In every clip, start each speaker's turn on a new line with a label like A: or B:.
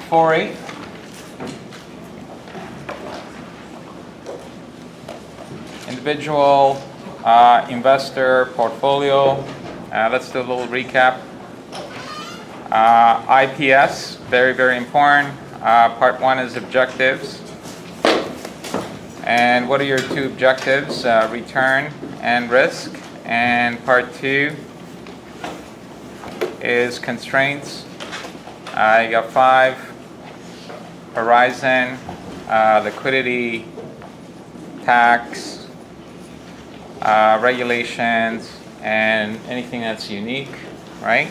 A: 4.8. Individual investor portfolio. Let's do a little recap. IPS, very, very important. Part 1 is objectives. And what are your two objectives? Return and risk. And part 2 is constraints. You got 5, horizon, liquidity, tax, regulations, and anything that's unique, right?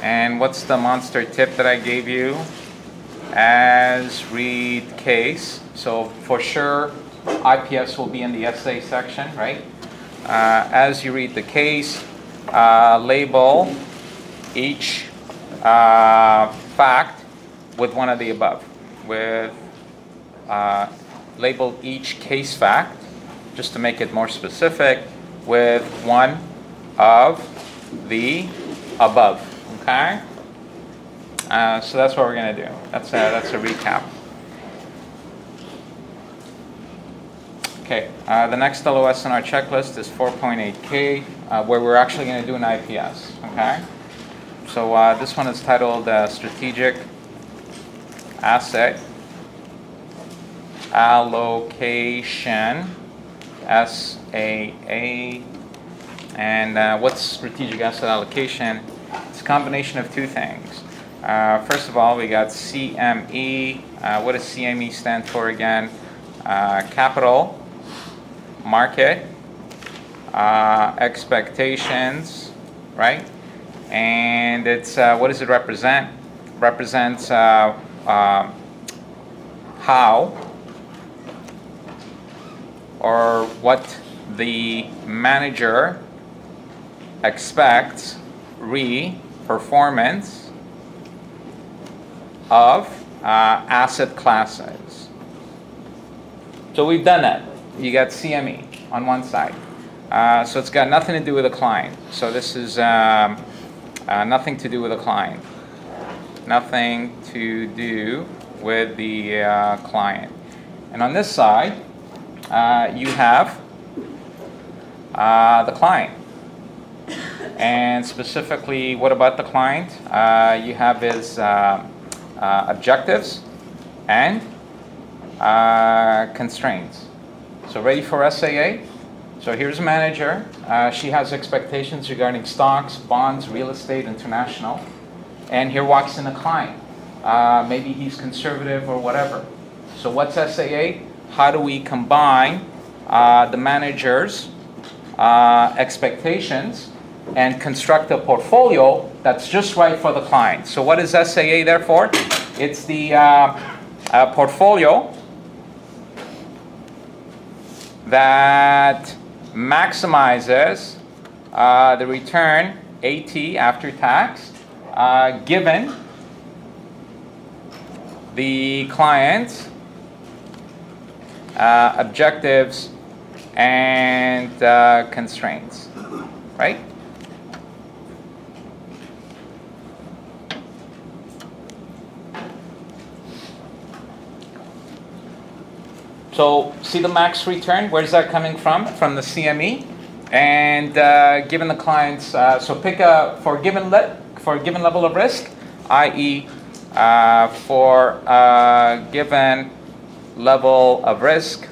A: And what's the monster tip that I gave you? As read case. So for sure, IPS will be in the essay section, right? As you read the case, label each fact with one of the above. Label each case fact, just to make it more specific, with one of the above. Okay? So that's what we're going to do. That's a recap. Okay, the next LOS on our checklist is 4.8K, where we're actually going to do an IPS. Okay? So this one is titled Strategic Asset Allocation, SAA. And what's strategic asset allocation? It's a combination of two things. First of all, we got CME. What does CME stand for again? Capital, market, expectations, right? And it's what does it represent? Represents how or what the manager expects performance of asset classes. So we've done that. You got CME on one side. So it's got nothing to do with the client. So this is nothing to do with the client. Nothing to do with the client. And on this side, you have the client. And specifically, what about the client? You have his objectives and constraints. So ready for SAA? So here's a manager. She has expectations regarding stocks, bonds, real estate, international. And here walks in a client. Maybe he's conservative or whatever. So what's SAA? How do we combine the manager's expectations and construct a portfolio that's just right for the client? So what is SAA there for? It's the portfolio that maximizes the return, AT, after tax, given the client's objectives and constraints, right? So see the max return, where's that coming from? From the CME. And given the client's, so pick for a given level of risk, i.e. For a given level of risk,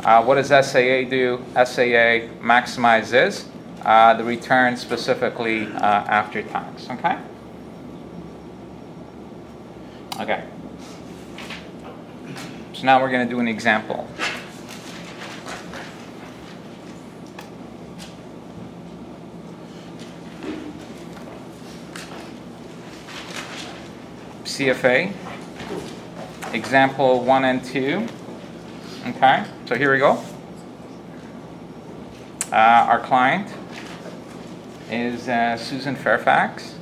A: what does SAA do? SAA maximizes the return specifically after tax, okay? Okay. So now we're going to do an example. CFA, example 1 and 2. Okay, so here we go. Our client is Susan Fairfax.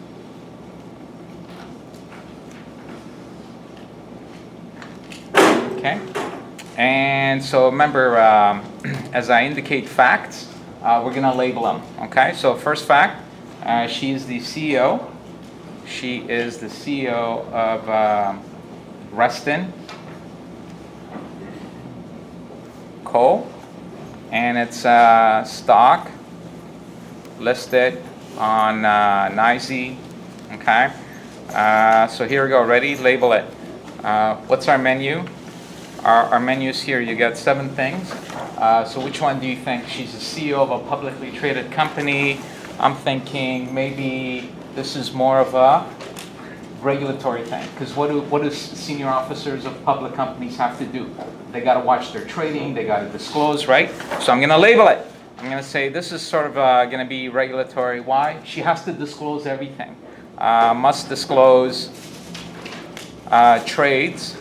A: Okay, and so remember, as I indicate facts, we're going to label them. Okay, so first fact, she is the CEO She is the CEO of Reston Co. And it's stock listed on NYSE. Okay. So here we go. Ready? Label it. What's our menu? Our menu's here. You got 7 things. So which one do you think? She's the CEO of a publicly traded company. I'm thinking maybe this is more of a regulatory thing. Because what do senior officers of public companies have to do? They got to watch their trading. They got to disclose, right? So I'm going to label it. I'm going to say this is sort of going to be regulatory. Why? She has to disclose everything. Must disclose trades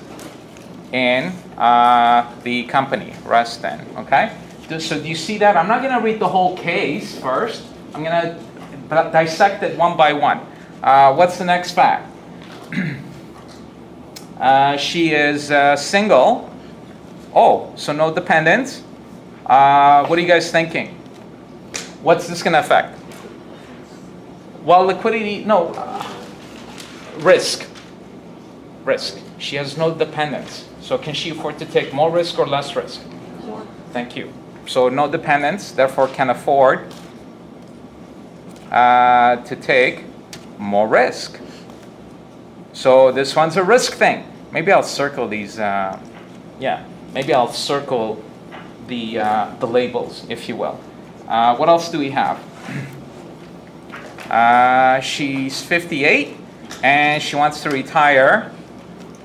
A: in the company, Reston. Okay? So do you see that? I'm not going to read the whole case first. I'm going to dissect it one by one. What's the next fact? She is single. Oh, so no dependents. What are you guys thinking? What's this going to affect? Well, liquidity, no. Risk. Risk. She has no dependents. So can she afford to take more risk or less risk? More. Thank you. So no dependents, therefore can afford to take more risk. So this one's a risk thing. Maybe I'll circle these. Maybe I'll circle the labels, if you will. What else do we have? She's 58 and she wants to retire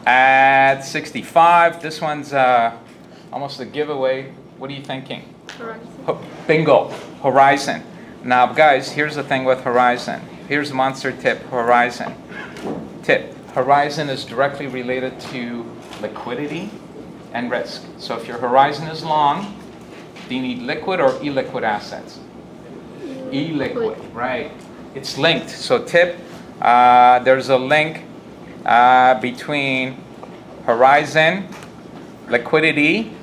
A: at 65. This one's almost a giveaway. What are you thinking? Horizon. Bingo. Horizon. Now, guys, here's the thing with Horizon. Here's a monster tip. Horizon. Tip. Horizon is directly related to liquidity and risk. So if your horizon is long, do you need liquid or illiquid assets? E-liquid, right. It's linked. So tip, there's a link between horizon, liquidity,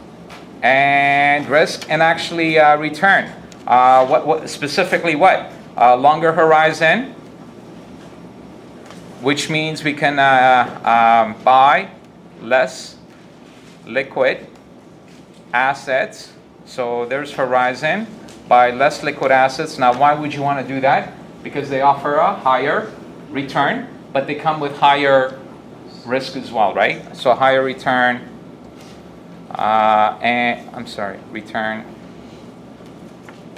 A: and risk, and actually return. What specifically what? Longer horizon, which means we can buy less liquid assets. So there's horizon, buy less liquid assets. Now, why would you want to do that? Because they offer a higher return, but they come with higher risk as well, right? So higher return, return.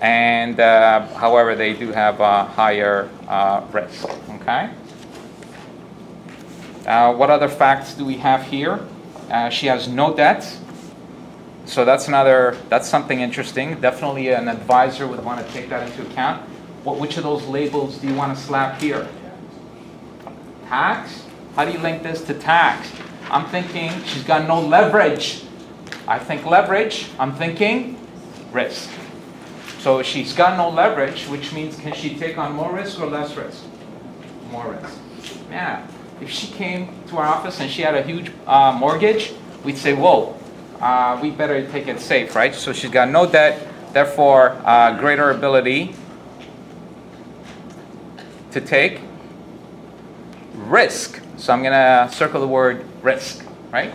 A: And however, they do have a higher risk, okay? What other facts do we have here? She has no debt. So that's something interesting. Definitely an advisor would want to take that into account. Which of those labels do you want to slap here? Tax? How do you link this to tax? I'm thinking she's got no leverage. I think leverage. I'm thinking risk. So she's got no leverage, which means can she take on more risk or less risk? More risk. Yeah. If she came to our office and she had a huge mortgage, we'd say, whoa, we better take it safe, right? So she's got no debt, therefore greater ability to take risk. So I'm going to circle the word risk, right?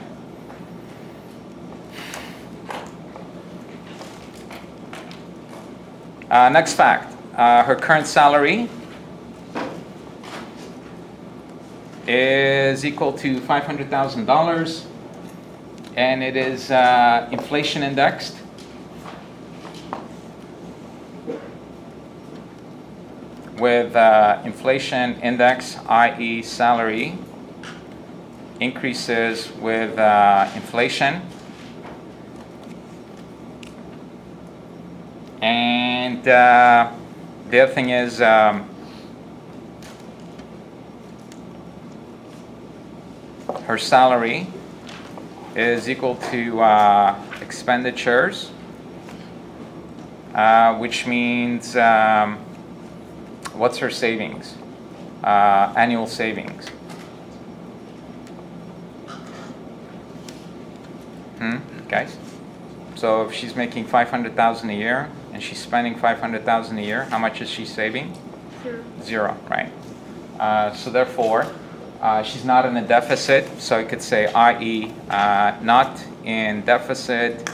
A: Next fact, her current salary is equal to $500,000, and it is inflation indexed. With inflation index, i.e. salary, increases with inflation. And the other thing is her salary is equal to expenditures, which means what's her savings? Annual savings. Guys? So if she's making $500,000 a year and she's spending $500,000 a year, how much is she saving? Zero. Zero, right? So therefore, she's not in a deficit. So I could say, i.e., not in deficit,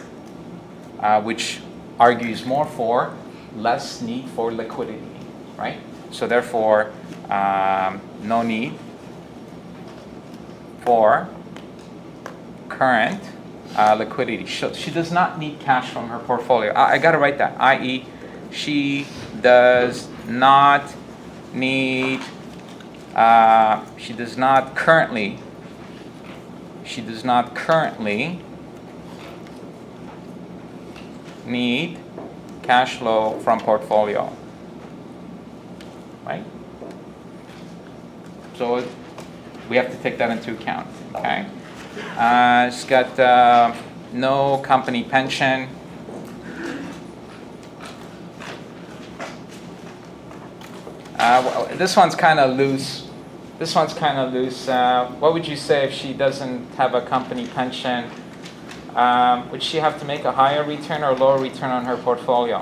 A: which argues more for less need for liquidity, right? So therefore, no need for current liquidity. She does not need cash from her portfolio. I got to write that, i.e., she does not need, she does not currently need cash flow from portfolio, right? So we have to take that into account, okay? She's got no company pension. This one's kind of loose. What would you say if she doesn't have a company pension? Would she have to make a higher return or lower return on her portfolio?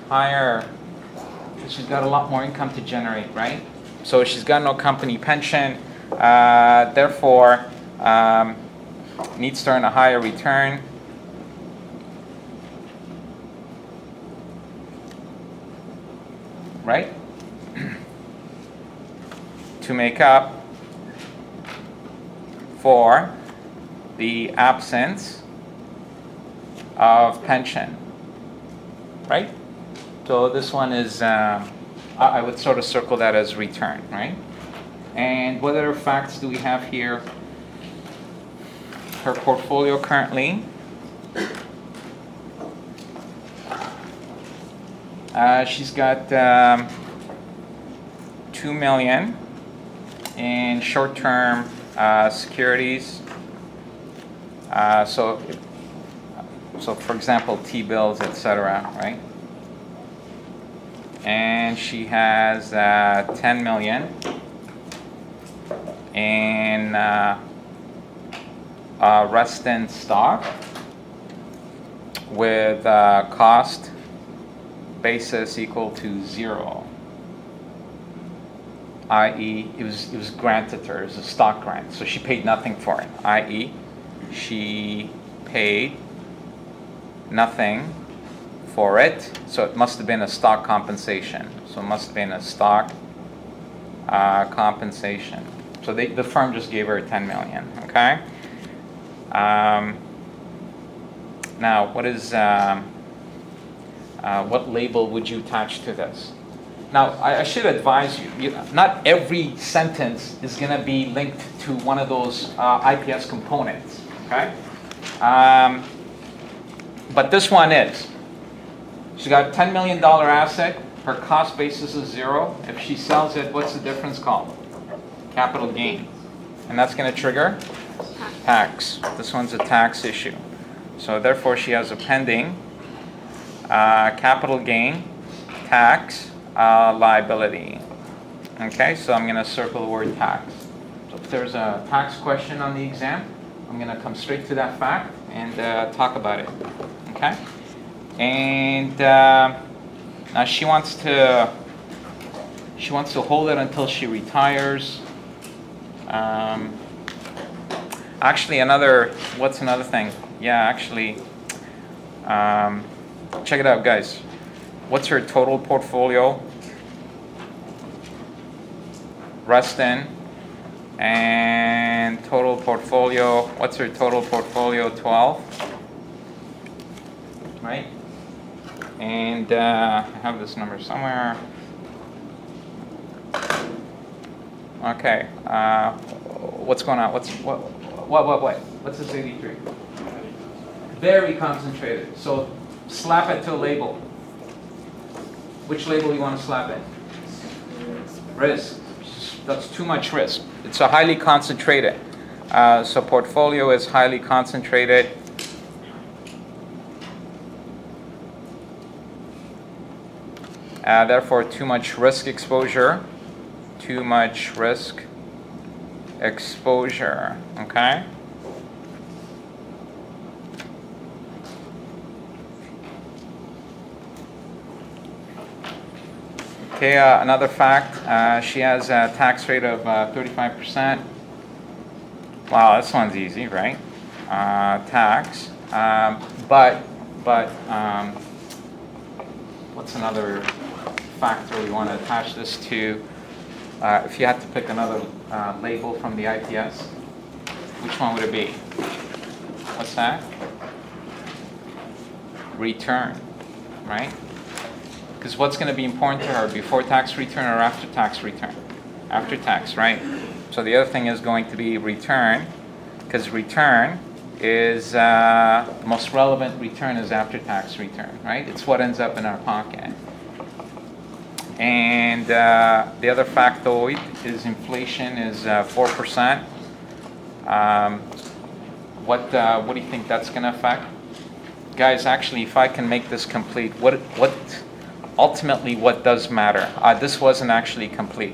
A: Higher. She's got a lot more income to generate, right? So she's got no company pension, therefore needs to earn a higher return. Right? To make up for the absence of pension, right? So this one is, I would sort of circle that as return, right? And what other facts do we have here? Her portfolio currently, she's got 2 million in short-term securities. So for example, T-bills, etc., right? And she has 10 million in Reston stock with cost basis equal to 0, i.e. it was granted to her, it was a stock grant, so she paid nothing for it, i.e. she paid nothing for it, so it must have been a stock compensation. So it must have been a stock compensation. So the firm just gave her 10 million, okay? Now, what is what label would you attach to this? Now, I should advise you, not every sentence is going to be linked to one of those IPS components, okay? But this one is. She's got a $10 million asset. Her cost basis is 0. If she sells it, what's the difference called? Capital gain. And that's going to trigger tax. This one's a tax issue. So therefore, she has a pending capital gain tax liability. Okay, so I'm going to circle the word tax. So if there's a tax question on the exam, I'm going to come straight to that fact and talk about it. Okay? And now she wants to hold it until she retires. Actually, what's another thing? Yeah, actually, check it out, guys. What's her total portfolio? Reston. And total portfolio, what's her total portfolio? 12. Right? And I have this number somewhere. Okay. What's going on? What's this 83? Very concentrated. So slap it to a label. Which label do you want to slap it? Risk. That's too much risk. It's a highly concentrated. So portfolio is highly concentrated. Therefore, too much risk exposure. Too much risk exposure. Okay? Okay, another fact, she has a tax rate of 35%. Wow, this one's easy, right? Tax. But what's another factor we want to attach this to? If you had to pick another label from the IPS, which one would it be? What's that? Return, right? Because what's going to be important to her, before tax return or after tax return? After tax, right? So the other thing is going to be return, because return is the most relevant return is after tax return, right? It's what ends up in our pocket. And the other factoid is inflation is 4%. What do you think that's going to affect? Guys, actually, if I can make this complete, ultimately what does matter? This wasn't actually complete.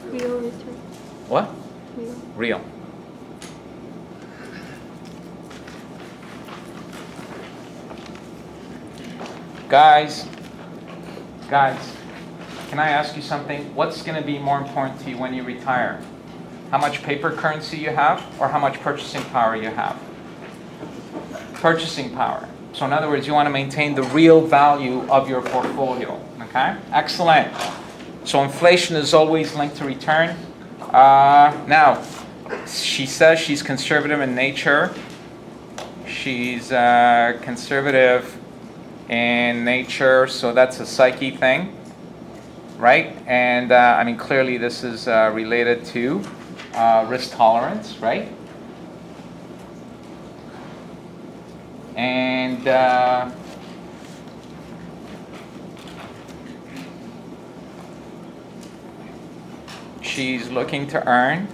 B: Real return.
A: What?
B: Real.
A: Real. Guys, can I ask you something? What's going to be more important to you when you retire? How much paper currency you have or how much purchasing power you have? Purchasing power. So in other words, you want to maintain the real value of your portfolio. Okay? Excellent. So inflation is always linked to return. Now, she says she's conservative in nature. She's conservative in nature, so that's a psyche thing, right? And I mean, clearly this is related to risk tolerance, right? And she's looking to earn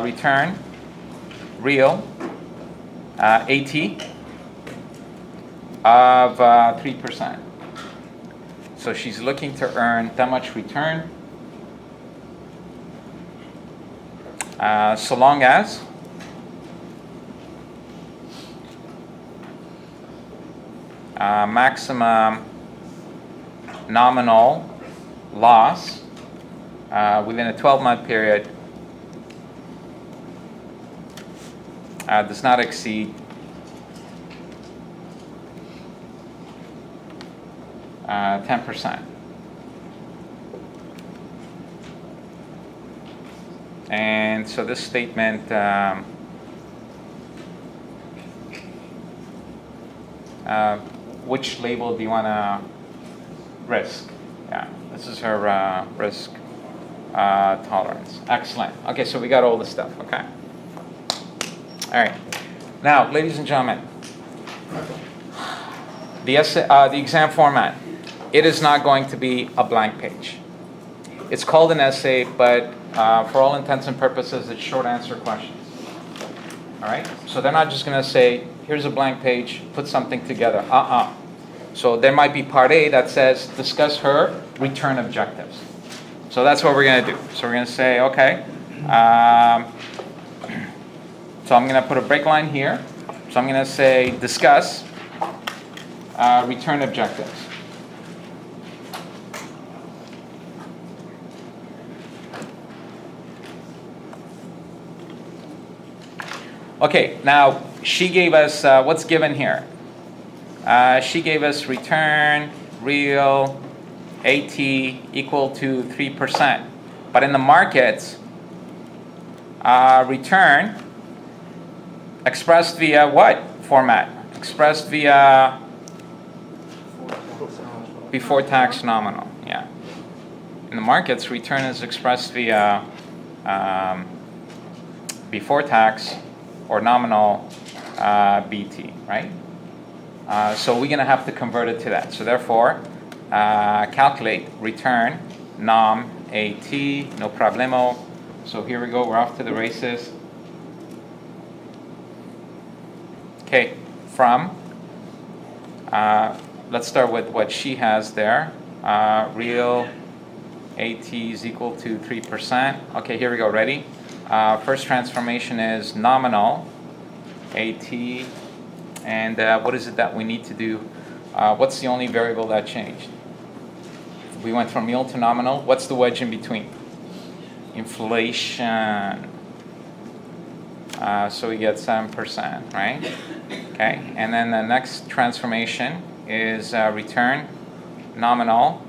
A: return, real, AT of 3%. So she's looking to earn that much return, so long as maximum nominal loss within a 12-month period does not exceed 10%. And so this statement which label do you want to risk? Yeah, this is her risk tolerance. Excellent. Okay, so we got all the stuff, okay? All right. Now, ladies and gentlemen, the exam format, it is not going to be a blank page. It's called an essay, but for all intents and purposes, it's short answer questions. All right? So they're not just going to say, here's a blank page, put something together. So there might be part A that says, discuss her return objectives. So that's what we're going to do. So we're going to say, okay, so I'm going to put a break line here. So I'm going to say, discuss return objectives. Okay, now she gave us, what's given here? She gave us return, real, AT equal to 3%. But in the markets, return expressed via what format? Expressed via before tax nominal, yeah. In the markets, return is expressed via before tax or nominal BT, right? So we're going to have to convert it to that. So therefore, calculate return nom AT, no problemo. So here we go, we're off to the races. Okay, from, let's start with what she has there. Real AT is equal to 3%. Okay, here we go, ready? First transformation is nominal, AT, and what is it that we need to do? What's the only variable that changed? We went from real to nominal. What's the wedge in between? Inflation. So we get 7%, right? Okay, and then the next transformation is return nominal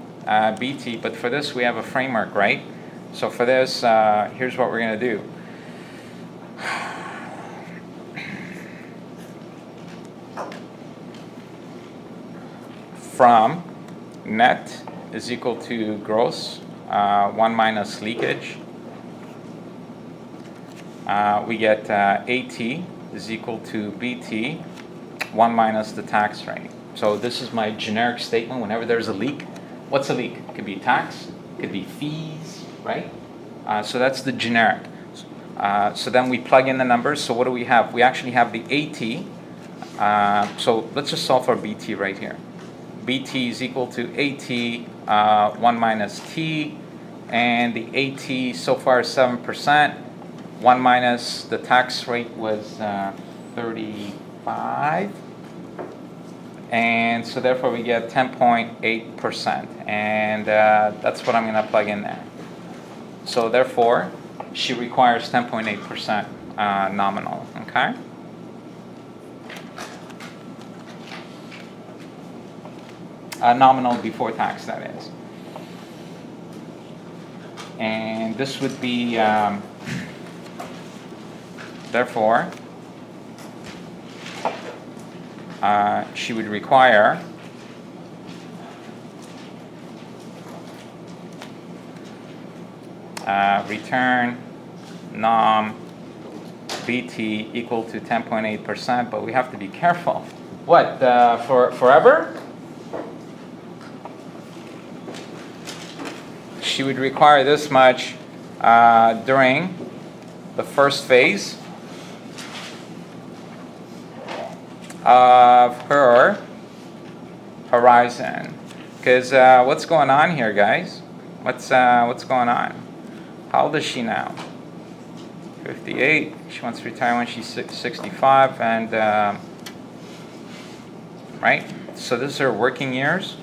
A: BT, but for this we have a framework, right? So for this, here's what we're going to do. From net is equal to gross, 1 minus leakage. We get AT is equal to BT, 1 minus the tax rate. So this is my generic statement. Whenever there's a leak, what's a leak? It could be tax, it could be fees, right? So that's the generic. So then we plug in the numbers. So what do we have? We actually have the AT. So let's just solve for BT right here. BT is equal to AT 1 minus T, and the AT so far is 7%. 1 minus the tax rate was 35, and so therefore we get 10.8%, and that's what I'm going to plug in there. So therefore, she requires 10.8% nominal, okay? Nominal before tax, that is. And this would be, therefore, she would require return nom BT equal to 10.8%, but we have to be careful. What, for forever? She would require this much during the first phase of her horizon. Because what's going on here, guys? What's going on? How old is she now? 58. She wants to retire when she's 65, and right? So this is her working years.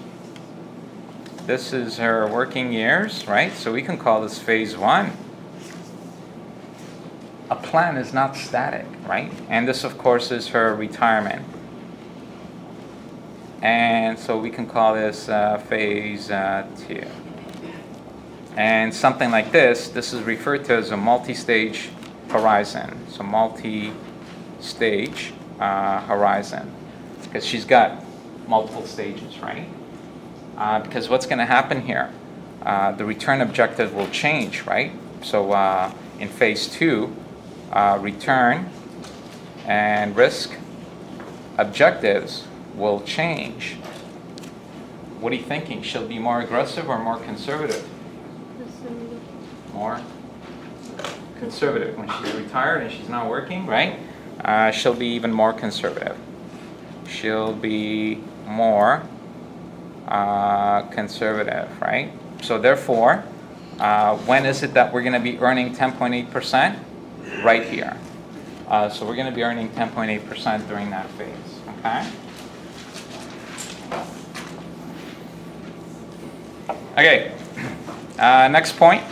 A: This is her working years, right? So we can call this phase 1. A plan is not static, right? And this, of course, is her retirement. And so we can call this phase 2. And something like this is referred to as a multi-stage horizon. So multi-stage horizon, because she's got multiple stages, right? Because what's going to happen here? The return objective will change, right? So in phase 2, return and risk objectives will change. What are you thinking? She'll be more aggressive or more conservative? More conservative. When she's retired and she's not working, right? She'll be even more conservative. She'll be more conservative, right? So therefore, when is it that we're going to be earning 10.8%? Right here. So we're going to be earning 10.8% during that phase, okay? Okay, next point.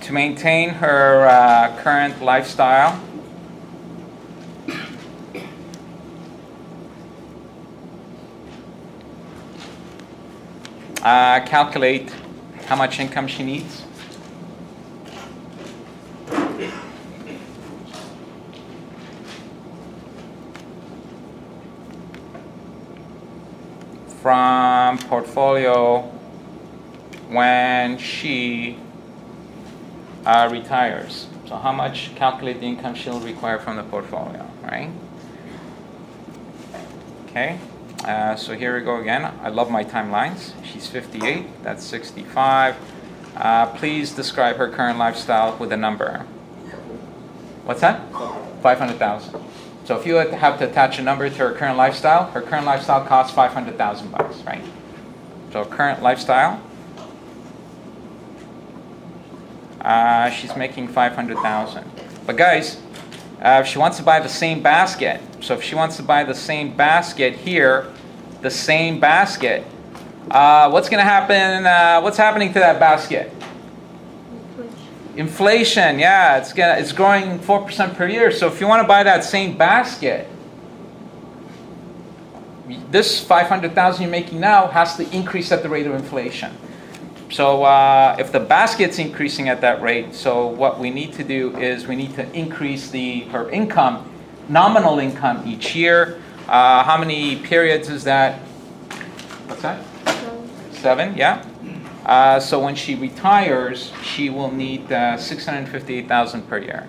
A: To maintain her current lifestyle, calculate how much income she needs. From portfolio when she retires. So how much, calculate the income she'll require from the portfolio, right? Okay, so here we go again. I love my timelines. She's 58, that's 65. Please describe her current lifestyle with a number. What's that? 500,000. So if you have to attach a number to her current lifestyle costs $500,000, right? So current lifestyle, she's making $500,000. But guys, if she wants to buy the same basket, so if she wants to buy the same basket here, the same basket, what's going to happen? What's happening to that basket? Inflation, yeah, it's growing 4% per year. So if you want to buy that same basket, this $500,000 you're making now has to increase at the rate of inflation. So if the basket's increasing at that rate, so what we need to do is we need to increase her income, nominal income each year. How many periods is that? What's that? 7, yeah. So when she retires, she will need $658,000 per year.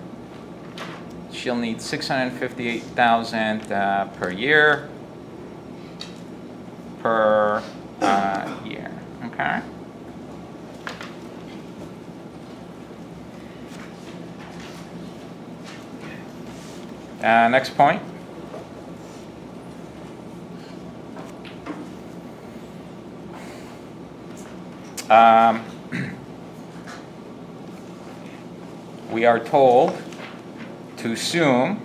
A: She'll need $658,000 per year. Okay. Next point. We are told to assume,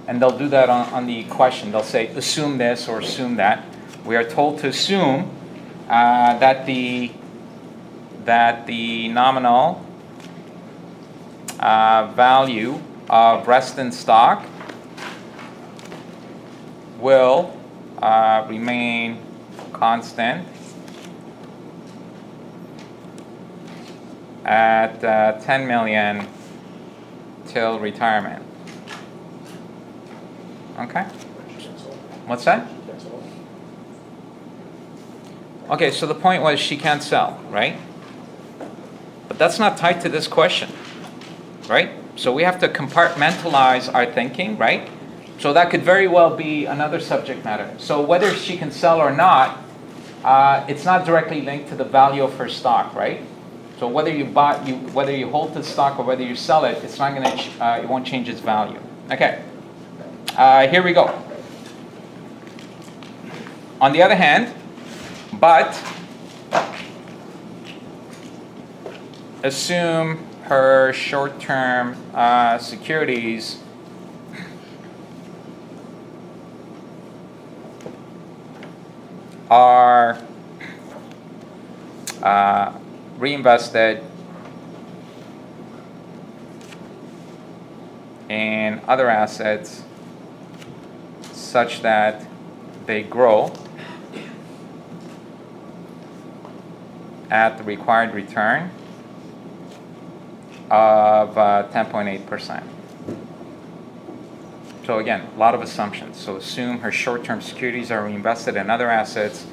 A: and they'll do that on the question. They'll say assume this or assume that. We are told to assume that the nominal value of Reston stock will remain constant at $10 million till retirement. Okay? What's that? Okay, so the point was she can't sell, right? But that's not tied to this question, right? So we have to compartmentalize our thinking, right? So that could very well be another subject matter. So whether she can sell or not, it's not directly linked to the value of her stock, right? So whether you hold the stock or whether you sell it, it's not going to, it won't change its value. Okay, here we go. On the other hand, but assume her short-term securities are reinvested in other assets such that they grow at the required return of 10.8%. So again, a lot of assumptions. So assume her short-term securities are reinvested in other assets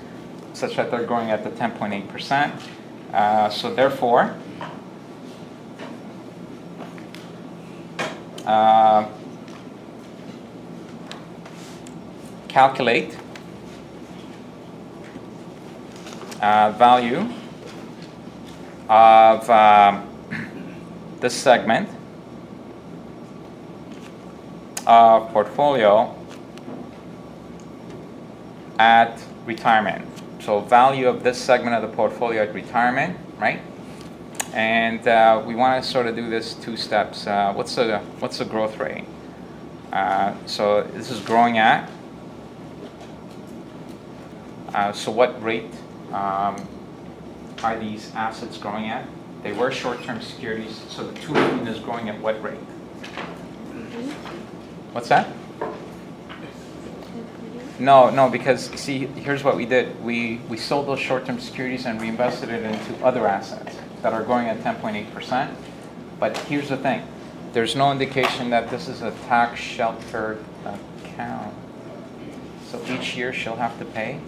A: such that they're growing at the 10.8%. So therefore, calculate value of this segment of portfolio at retirement. So value of this segment of the portfolio at retirement, right? And we want to sort of do this 2 steps. What's the growth rate? So this is growing at. So what rate are these assets growing at? They were short-term securities. So the 2 million is growing at what rate? What's that? No, because see, here's what we did. We sold those short-term securities and reinvested it into other assets that are growing at 10.8%. But here's the thing. There's no indication that this is a tax-sheltered account. So each year she'll have to pay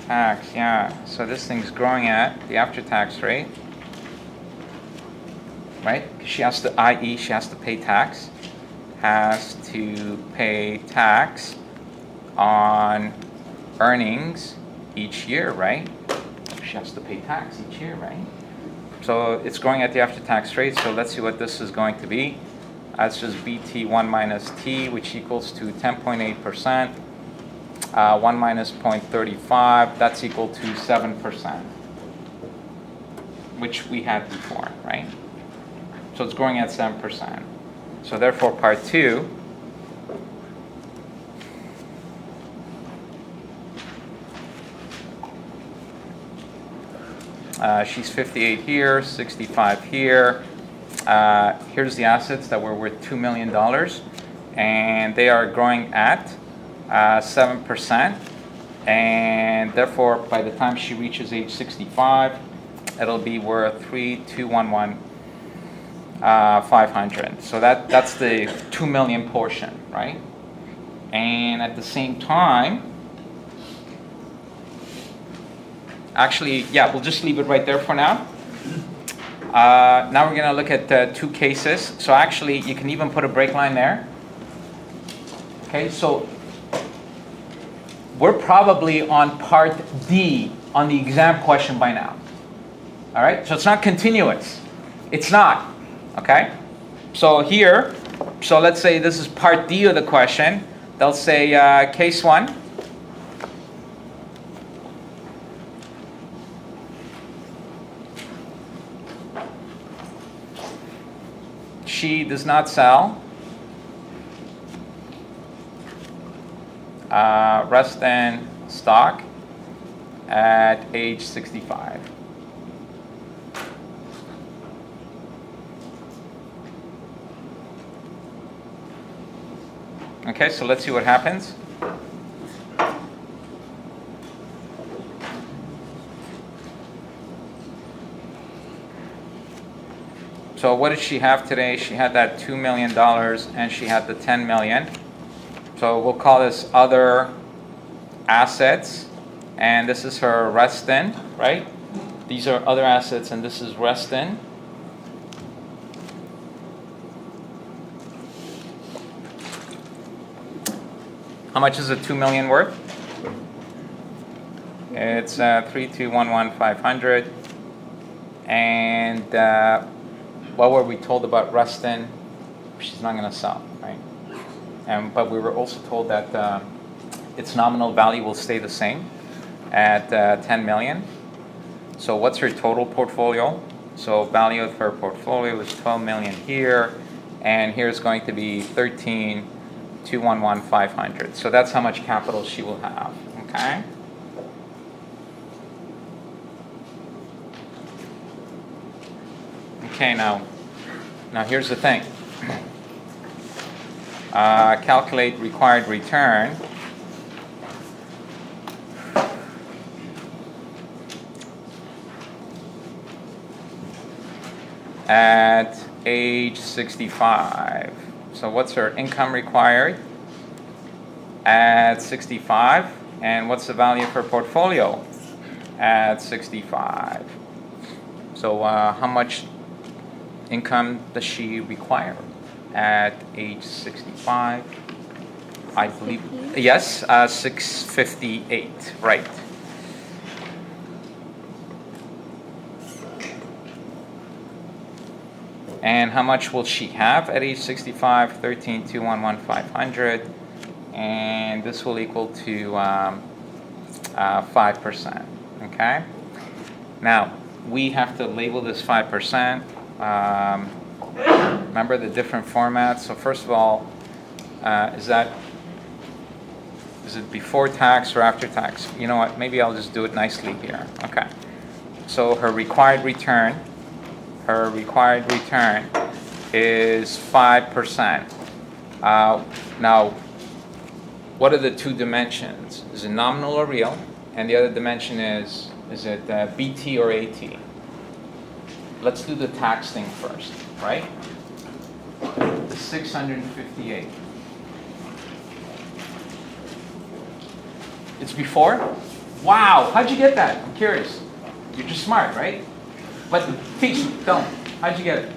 A: tax, yeah. So this thing's growing at the after-tax rate, right? She has to, i.e., she has to pay tax. Has to pay tax on earnings each year, right? She has to pay tax each year, right? So it's growing at the after-tax rate. So let's see what this is going to be. That's just BT1 minus T, which equals to 10.8%. 1 minus 0.35, that's equal to 7%, which we had before, right? So it's growing at 7%. So therefore, part 2, she's 58 here, 65 here. Here's the assets that were worth $2 million, and they are growing at 7%, and therefore by the time she reaches age 65, it'll be worth 3,211,500. So that's the 2 million portion, right? And at the same time, actually, yeah, we'll just leave it right there for now. Now we're going to look at 2 cases. So actually, you can even put a break line there. Okay, so we're probably on part D on the exam question by now. All right, so it's not continuous. It's not, okay? So here, so let's say this is part D of the question. They'll say case 1. She does not sell Reston stock at age 65. Okay, so let's see what happens. So what did she have today? She had that $2 million and she had the $10 million. So we'll call this other assets, and this is her Reston, right? These are other assets, and this is Reston. How much is the $2 million worth? It's 3,211,500. And what were we told about Reston? She's not going to sell, right? But we were also told that its nominal value will stay the same at 10 million. So what's her total portfolio? So value of her portfolio is 12 million here, and here's going to be 13,211,500. So that's how much capital she will have. Okay. Okay, now here's the thing. Calculate required return. At age 65. So what's her income required at 65? And what's the value of her portfolio at 65? So how much income does she require at age 65? I believe, yes, 658, right. And how much will she have at age 65? 13,211,500, and this will equal to 5%. Okay. Now we have to label this 5%. Remember the different formats. So first of all, is it before tax or after tax? You know what? Maybe I'll just do it nicely here. Okay. So her required return. Her required return is 5%. Now, what are the two dimensions? Is it nominal or real? And the other dimension is it BT or AT? Let's do the tax thing first, right? The 658. It's before? Wow, how'd you get that? I'm curious. You're just smart, right? But teach me, tell me, how'd you get it?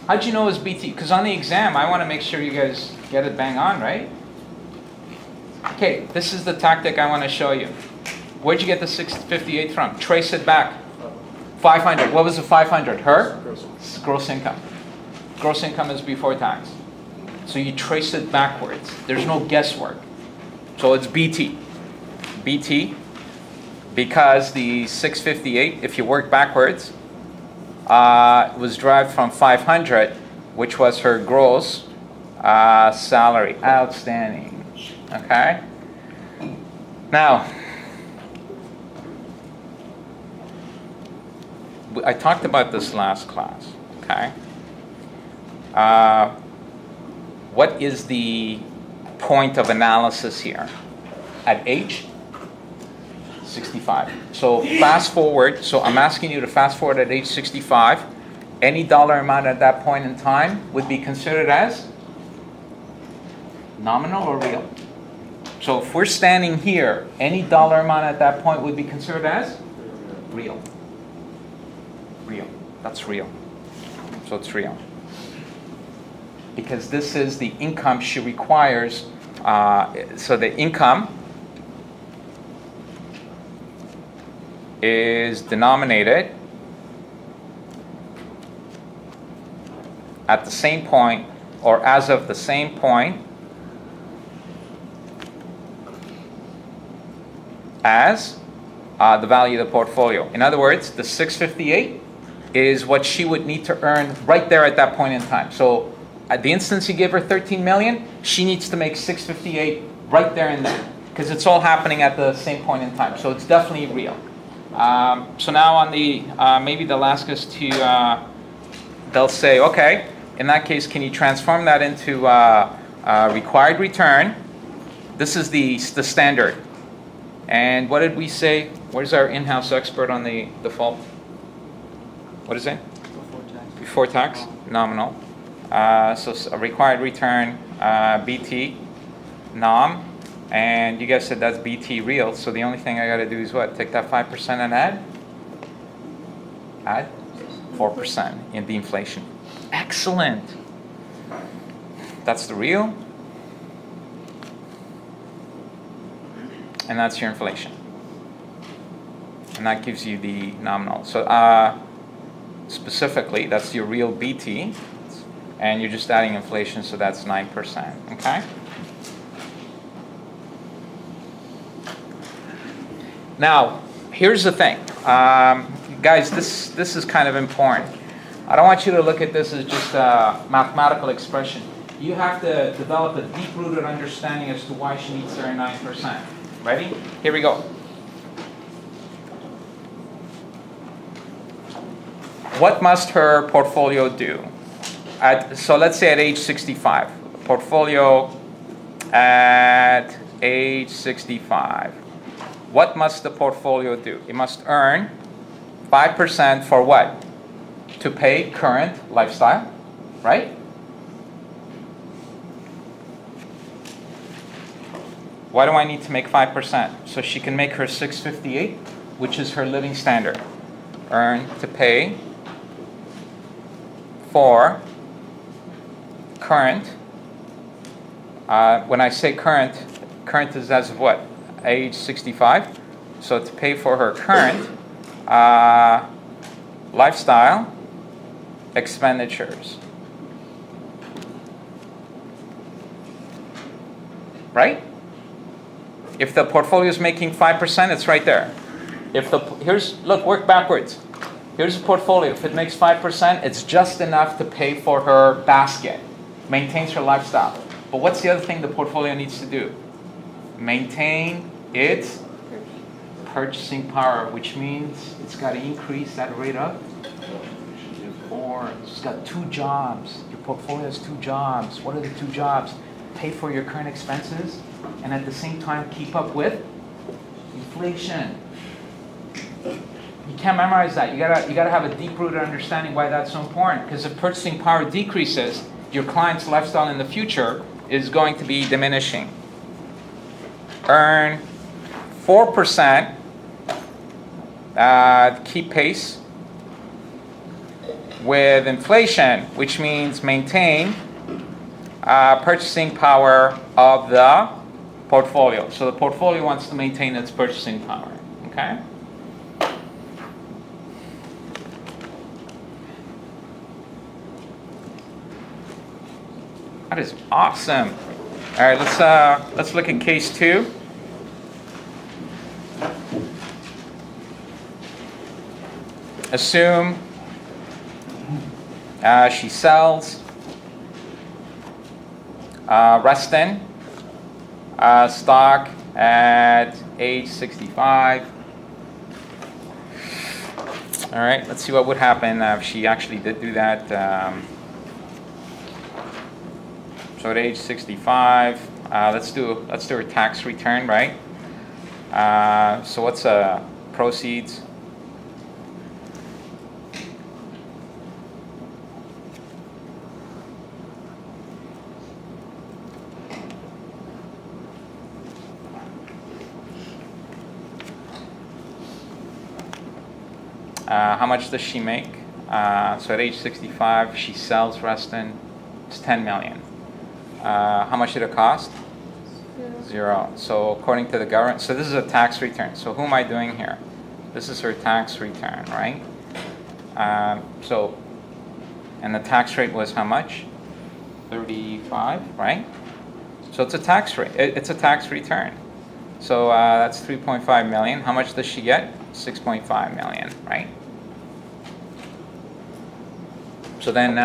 A: How'd you know it was BT? Because on the exam, I want to make sure you guys get it bang on, right? Okay, this is the tactic I want to show you. Where'd you get the 658 from? Trace it back. 500. What was the 500? Her? Gross income. gross income is before tax. So you trace it backwards. There's no guesswork. So it's BT. BT, because the 658, if you work backwards, was derived from 500, which was her gross salary. Outstanding. Okay? Now, I talked about this last class. Okay? What is the point of analysis here? At age 65. So fast forward. So I'm asking you to fast forward at age 65. Any dollar amount at that point in time would be considered as nominal or real. So if we're standing here, any dollar amount at that point would be considered as real. Real. That's real. So it's real. Because this is the income she requires. So the income is denominated at the same point, or as of the same point as the value of the portfolio. In other words, the 658 is what she would need to earn right there at that point in time. So at the instance you give her 13 million, she needs to make 658 right there and then, because it's all happening at the same point in time. So it's definitely real. So now on the, maybe they'll ask us to, they'll say, okay, in that case, can you transform that into required return? This is the standard. And what did we say? Where's our in-house expert on the default? What is it?
B: Before tax.
A: Before tax? Nominal. So a required return, BT, nom. And you guys said that's BT real, so the only thing I got to do is what? Take that 5% and add? Add 4% in the inflation. Excellent. That's the real. And that's your inflation. And that gives you the nominal. So specifically, that's your real BT. And you're just adding inflation, so that's 9%. Okay? Now, here's the thing. Guys, this is kind of important. I don't want you to look at this as just a mathematical expression. You have to develop a deep-rooted understanding as to why she needs to earn 9%. Ready? Here we go. What must her portfolio do? So let's say at age 65. Portfolio at age 65. What must the portfolio do? It must earn 5% for what? To pay current lifestyle, right? Why do I need to make 5%? So she can make her 658, which is her living standard. Earn to pay for current. When I say current is as of what? Age 65. So to pay for her current lifestyle expenditures. Right? If the portfolio is making 5%, it's right there. Look, work backwards. Here's the portfolio. If it makes 5%, it's just enough to pay for her basket. Maintains her lifestyle. But what's the other thing the portfolio needs to do? Maintain its purchasing power, which means it's got to increase that rate up. Or it's got 2 jobs. Your portfolio has 2 jobs. What are the 2 jobs? Pay for your current expenses and at the same time keep up with inflation. You can't memorize that. You gotta have a deep-rooted understanding why that's so important. Because if purchasing power decreases, your client's lifestyle in the future is going to be diminishing. Earn 4%, keep pace with inflation, which means maintain purchasing power of the portfolio. So the portfolio wants to maintain its purchasing power. Okay? That is awesome. All right, let's look at case 2. Assume she sells Reston stock at age 65. All right, let's see what would happen if she actually did do that. So at age 65, let's do her tax return, right? So what's proceeds? How much does she make? So at age 65, she sells Reston. It's 10 million. How much did it cost? 0. So according to the government, so this is a tax return. So who am I doing here? This is her tax return, right? And the tax rate was how much? 35, right? So it's a tax rate. It's a tax return. So that's 3.5 million. How much does she get? 6.5 million, right? So then,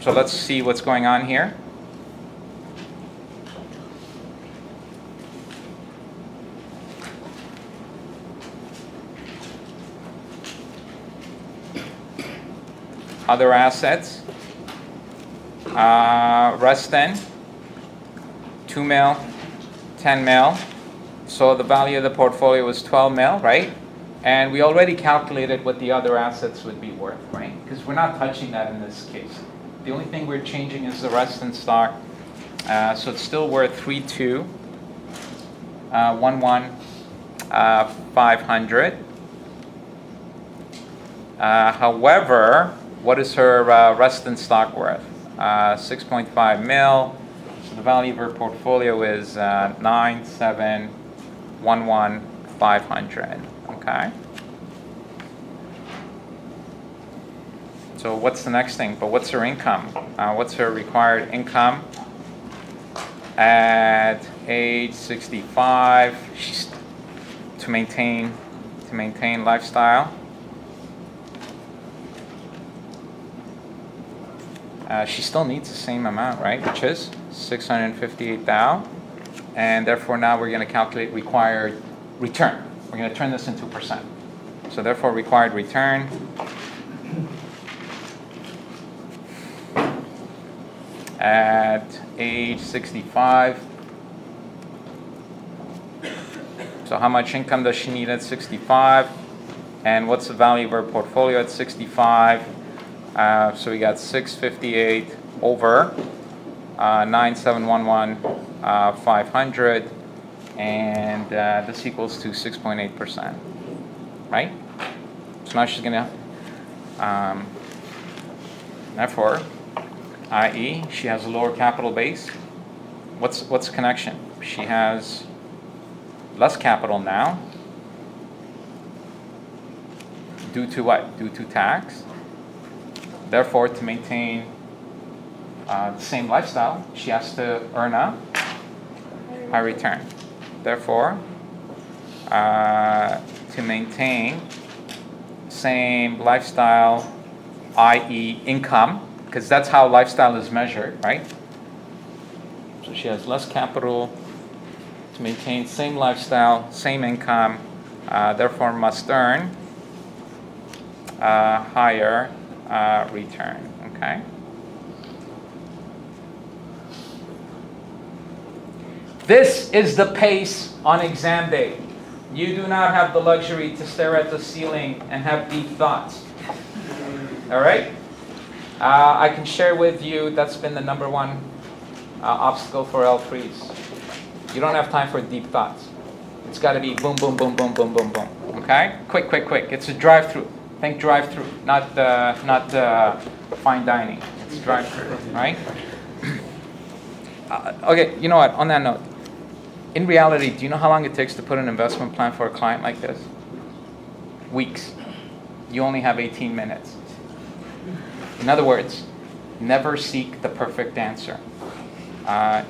A: so let's see what's going on here. Other assets. Reston, 2 mil, 10 mil. So the value of the portfolio was 12 mil, right? And we already calculated what the other assets would be worth, right? Because we're not touching that in this case. The only thing we're changing is the Reston stock. So it's still worth 3.2, 500. However, what is her Reston stock worth? 6.5 mil. So the value of her portfolio is 9,711,500. Okay. So what's the next thing? But what's her income? What's her required income at age 65? She's to maintain lifestyle. She still needs the same amount, right? Which is 658,000, and therefore now we're going to calculate required return. We're going to turn this into percent. So therefore required return at age 65. So how much income does she need at 65? And what's the value of her portfolio at 65? So we got 658 over 9,711,500, and this equals to 6.8%, right? So now she's gonna, therefore, i.e., she has a lower capital base. What's the connection? She has less capital now. Due to what? Due to tax. Therefore, to maintain the same lifestyle, she has to earn a high return. Therefore, to maintain same lifestyle, i.e. income, because that's how lifestyle is measured, right? So she has less capital to maintain same lifestyle, same income, therefore must earn higher return, okay? This is the pace on exam day. You do not have the luxury to stare at the ceiling and have deep thoughts. All right? I can share with you that's been the number one obstacle for L3s. You don't have time for deep thoughts. It's got to be boom, boom, boom, boom, boom, boom, boom. Okay? Quick, quick, quick. It's a drive-through. Think drive-through, not fine dining. It's drive-through, right? Okay, you know what? On that note, in reality, do you know how long it takes to put an investment plan for a client like this? Weeks. You only have 18 minutes. In other words, Never seek the perfect answer.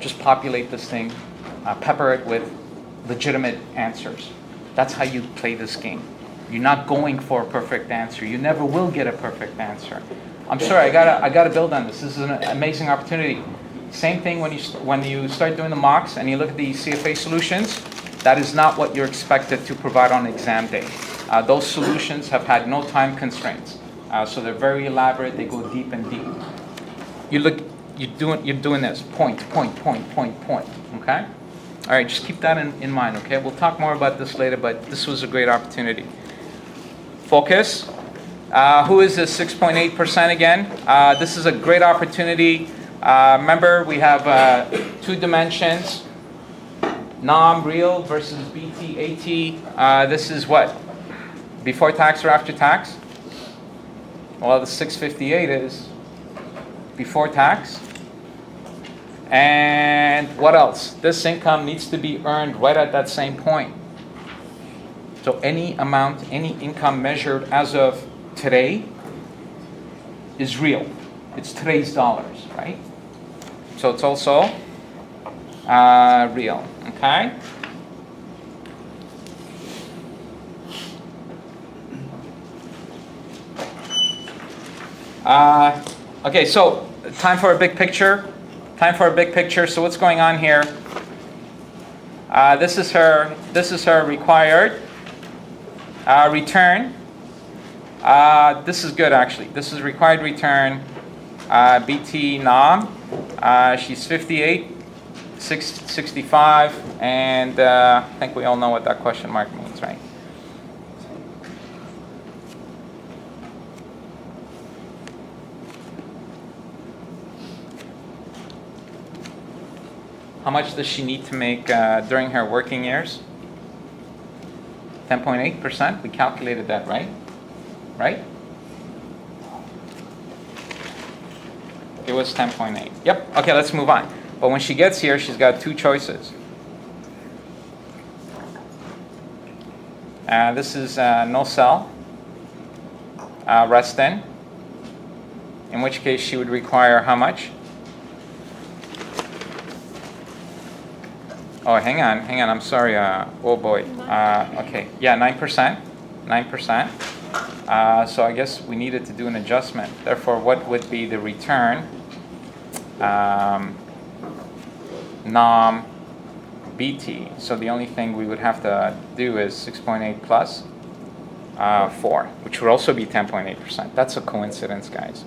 A: Just populate this thing, pepper it with legitimate answers. That's how you play this game. You're not going for a perfect answer. You never will get a perfect answer. I'm sorry, I gotta build on this. This is an amazing opportunity. Same thing when you start doing the mocks and you look at the CFA solutions. That is not what you're expected to provide on exam day. Those solutions have had no time constraints, so they're very elaborate. They go deep and deep. You're doing this point. Okay. All right, just keep that in mind. Okay, we'll talk more about this later, but this was a great opportunity. Focus. Who is this 6.8% again? This is a great opportunity. Remember, we have 2 dimensions. NOM, real, versus BT, AT. This is what? Before tax or after tax? Well, the 658 is before tax. And what else? This income needs to be earned right at that same point. So any amount, any income measured as of today is real. It's today's dollars, right? So it's also real, okay? Okay, so time for a big picture. So what's going on here? This is her required return. This is good actually. This is required return. BT NOM. She's 58, 65, and I think we all know what that question mark means, right? How much does she need to make during her working years? 10.8%. We calculated that, right? Right? It was 10.8. Yep. Okay, let's move on. But when she gets here, she's got 2 choices. This is no cell, rest in which case she would require how much? Oh, hang on, I'm sorry, oh boy. Okay, yeah, 9%. So I guess we needed to do an adjustment. Therefore, what would be the return? NOM BT. So the only thing we would have to do is 6.8 plus 4, which would also be 10.8%. That's a coincidence, guys.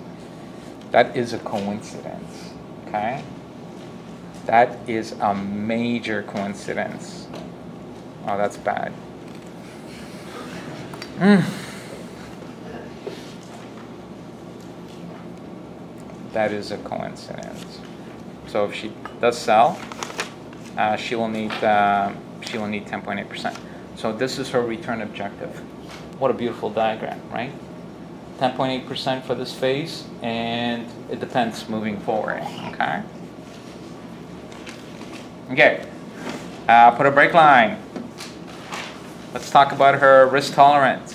A: That is a coincidence, okay? That is a major coincidence. Oh, that's bad. That is a coincidence. So if she does sell, she will need 10.8%. So this is her return objective. What a beautiful diagram, right? 10.8% for this phase, and it depends moving forward. Okay. Okay. Put a break line. Let's talk about her risk tolerance.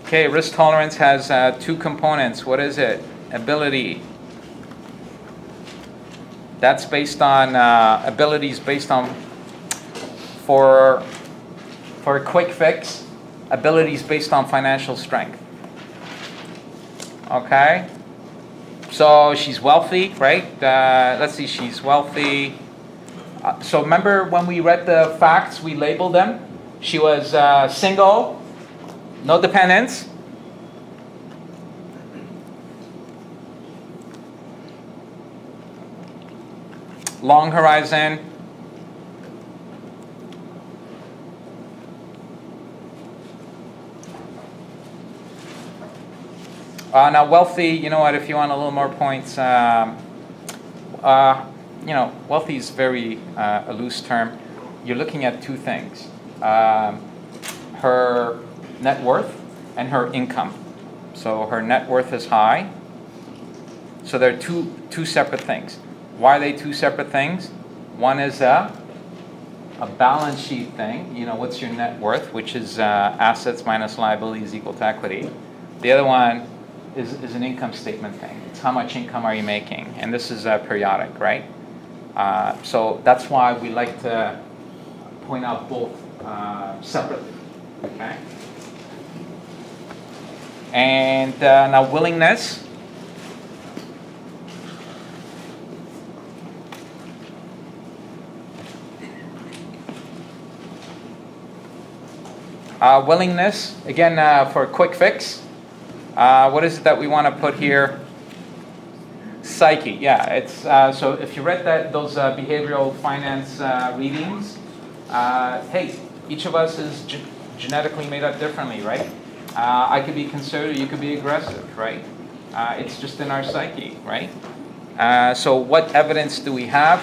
A: Okay, risk tolerance has 2 components. What is it? Ability. That's based on abilities based on for a quick fix. Abilities based on financial strength. Okay. So she's wealthy, right? Let's see, she's wealthy. So remember when we read the facts, we labeled them. She was single. No dependents. Long horizon. Now wealthy, you know what, if you want a little more points, wealthy is very a loose term. You're looking at 2 things. Her net worth and her income. So her net worth is high. So they're two separate things. Why are they 2 separate things? One is a balance sheet thing. You know, what's your net worth, which is assets minus liabilities equal to equity. The other one is an income statement thing. It's how much income are you making, and this is periodic, right? So that's why we like to point out both separately, okay? And now willingness. Willingness, again, for a quick fix. What is it that we want to put here? Psyche, yeah. It's so if you read those behavioral finance readings, hey, each of us is genetically made up differently, right? I could be conservative, you could be aggressive, right? It's just in our psyche, right? So what evidence do we have?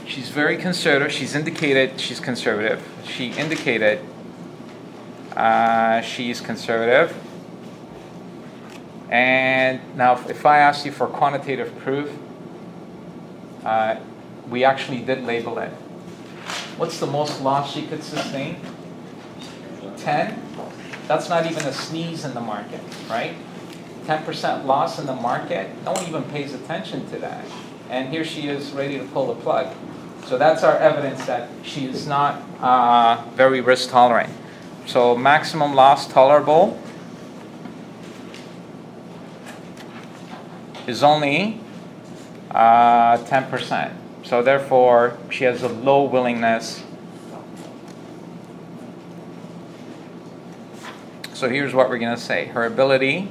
A: She's very conservative. She's indicated she's conservative. She indicated she's conservative. And now if I ask you for quantitative proof, we actually did label it. What's the most loss she could sustain? 10? That's not even a sneeze in the market, right? 10% loss in the market, no one even pays attention to that. And here she is ready to pull the plug. So that's our evidence that she is not very risk tolerant. So maximum loss tolerable is only 10%. So therefore, she has a low willingness. So here's what we're going to say. Her ability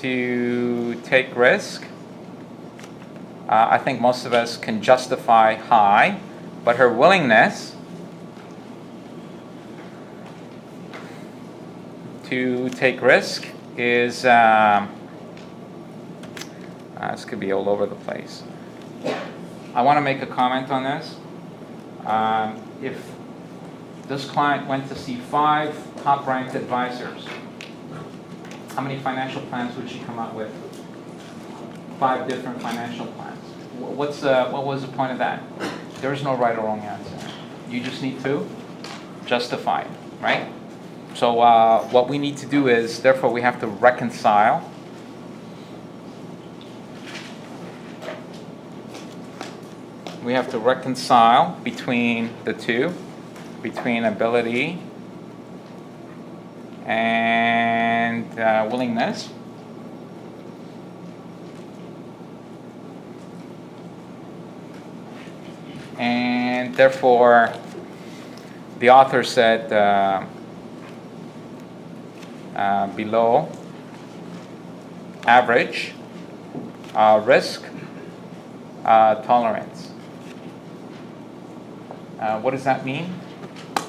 A: to take risk, I think most of us can justify high, but her willingness to take risk is, this could be all over the place. I want to make a comment on this. If this client went to see 5 top-ranked advisors, how many financial plans would she come up with? 5 different financial plans. What was the point of that? There is no right or wrong answer. You just need to justify it, right? So what we need to do is, therefore, we have to reconcile between the two, between ability and willingness. And therefore, the author said below average risk tolerance. What does that mean?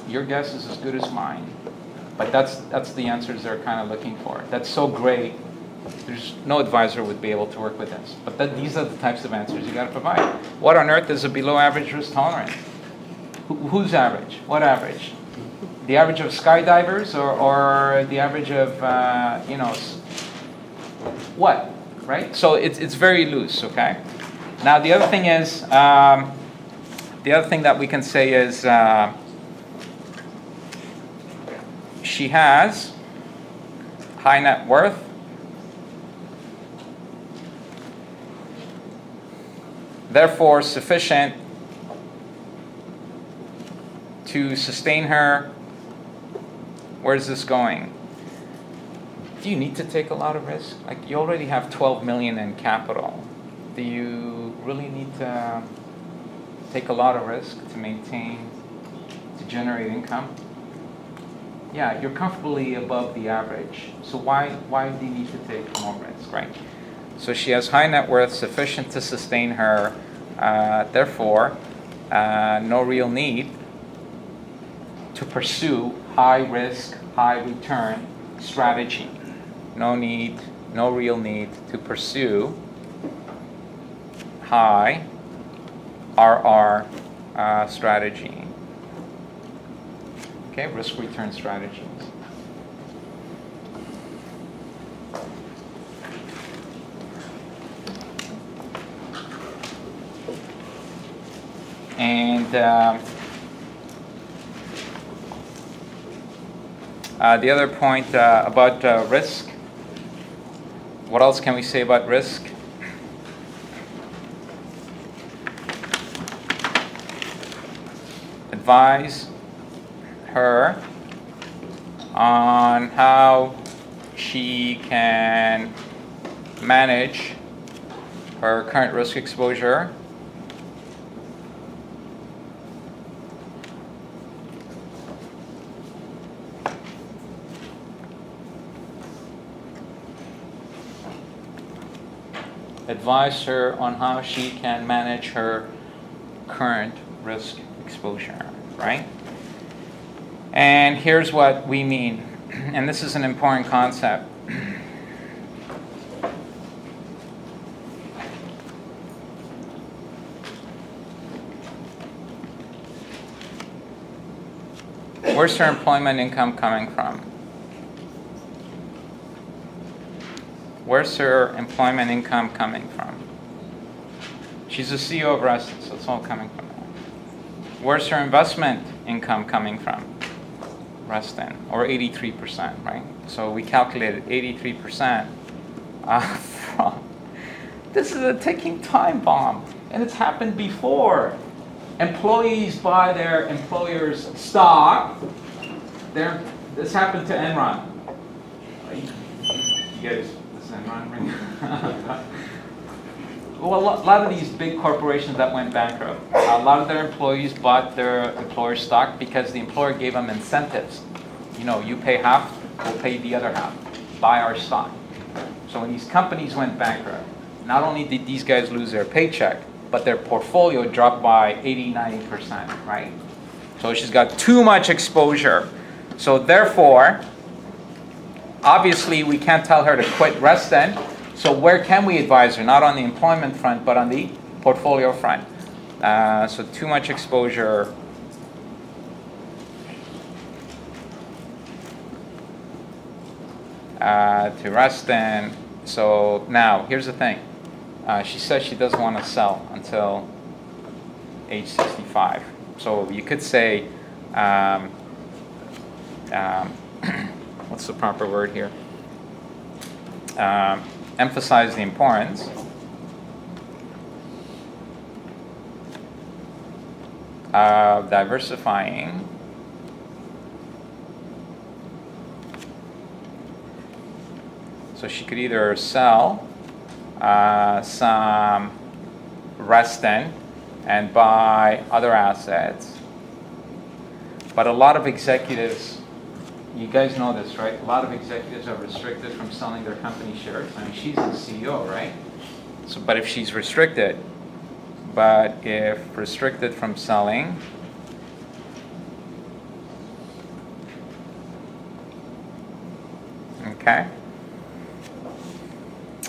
A: Your guess is as good as mine. But that's the answers they're kind of looking for. That's so great. There's no advisor would be able to work with this. But these are the types of answers you got to provide. What on earth is a below average risk tolerance? Who's average? What average? The average of skydivers or the average of what? Right? So it's very loose. Okay. Now the other thing is the other thing that we can say is she has high net worth. Therefore, sufficient to sustain her. Where's this going? Do you need to take a lot of risk? Like, you already have 12 million in capital. Do you really need to take a lot of risk to generate income? Yeah, you're comfortably above the average. So why do you need to take more risk, right? So she has high net worth sufficient to sustain her, therefore, no real need to pursue high risk, high return strategy. No real need to pursue high RR strategy. Okay, risk return strategies. And the other point about risk, what else can we say about risk? Advise her on how she can manage her current risk exposure advise her on how she can manage her current risk exposure, right? And here's what we mean, and this is an important concept. Where's her employment income coming from? Where's her employment income coming from? She's the CEO of Reston, so it's all coming from that. Where's her investment income coming from? Reston, or 83%, right? So we calculated 83% from. This is a ticking time bomb, and it's happened before. Employees buy their employer's stock. This happened to Enron. You guys, this Enron ring? Well, a lot of these big corporations that went bankrupt, a lot of their employees bought their employer's stock because the employer gave them incentives. You know, you pay half, we'll pay the other half. Buy our stock. So when these companies went bankrupt, not only did these guys lose their paycheck, but their portfolio dropped by 80-90%, right? So she's got too much exposure. So therefore, obviously we can't tell her to quit Reston. So where can we advise her? Not on the employment front, but on the portfolio front. So too much exposure. To Reston. So now, here's the thing. She says she doesn't want to sell until age 65. So you could say, what's the proper word here? Emphasize the importance of diversifying so she could either sell some Reston and buy other assets, but a lot of executives, you guys know this, right? A lot of executives are restricted from selling their company shares. I mean, she's the CEO, right? So, but if she's restricted, from selling, okay?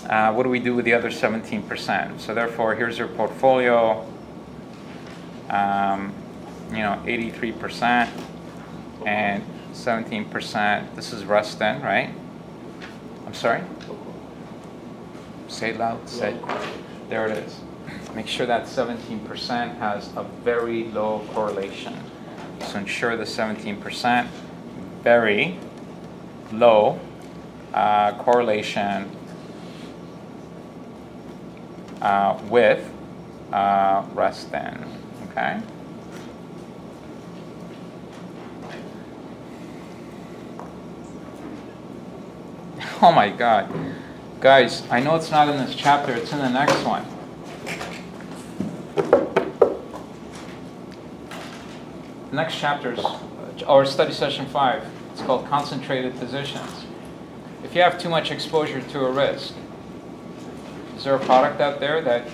A: What do we do with the other 17%? So therefore, here's her portfolio, 83%, and 17%, this is Reston, right? I'm sorry? Say it loud, say. There it is. Make sure that 17% has a very low correlation. So ensure the 17% very low correlation with Reston, okay? Oh my God. Guys, I know it's not in this chapter, it's in the next one. The next chapter is, or study session 5, it's called concentrated positions. If you have too much exposure to a risk, is there a product out there that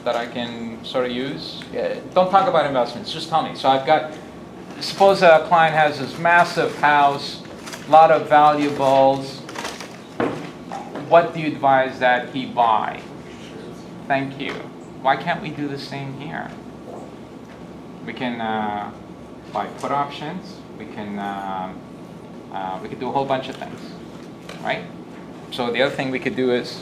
A: I can sort of use? Yeah, don't talk about investments, just tell me. So I've got, suppose a client has this massive house, a lot of valuables. What do you advise that he buy? Thank you. Why can't we do the same here? We can buy put options. We can do a whole bunch of things, right? So the other thing we could do is